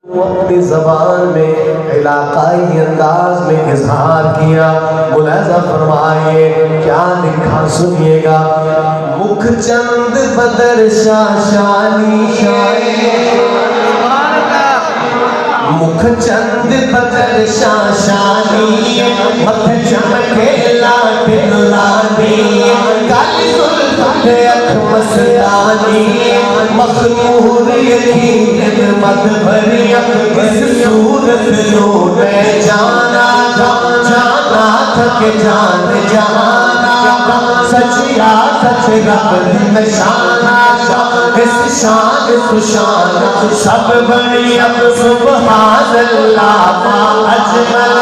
वो अपनी ज़बान में इलाकाई अंदाज में इजहार किया। मुलाज़ा फरमाइए क्या लिखा, सुनिएगा। मुख चंद बदर शाशानी मुख चंद बदर शाशानी मत चमके लाट लानी काली जुल्फ़ अख मस्तानी मखमूर यकीन मत भरी इस सूरत लो मैं जाना जाना थक जान जाना सचिया सच रब निशाना इस शान सुशान सब बड़ी अब सुभान अल्लाह मा अजमल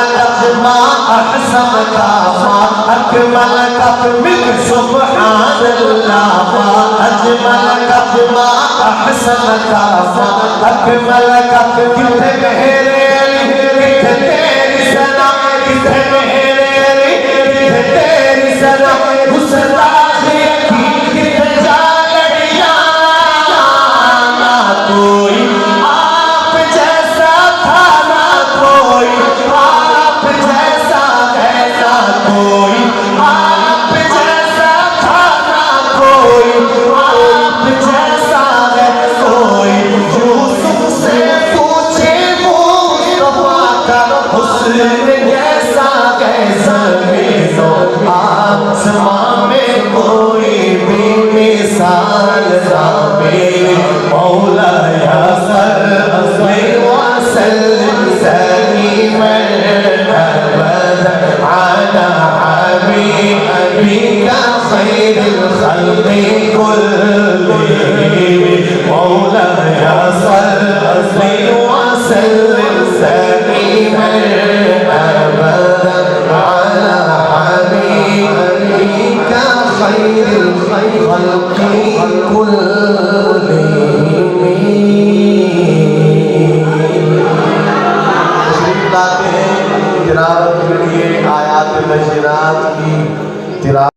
मा अहसन का मा अकमल का मिल सुभान अल्लाह मा अजमल का मा अहसन का मा अकमल का कितने गहरे कितने तेरी सना कितने गहरे कितने तेरी सना हुस्न कोई आप जैसा था ना कोई आप जैसा है ना कोई आप जैसा था ना कोई आप जैसा है कोई यूसुफ से पूछे मुस्तफा का हुस्न जैसा कैसा मीज़ो आसमां में कोई भी मिसाल ना मिले। मौला या सल्लि व सल्लिम सलीमन अबदन अला हबीबिका खैरिल खल्क़ि कुल्लिहिम। मौला या सल्लि व सल्लिम सलीमन अबदन अला हबीबिका खैरिल खल्क़ि कुल्लिहिम।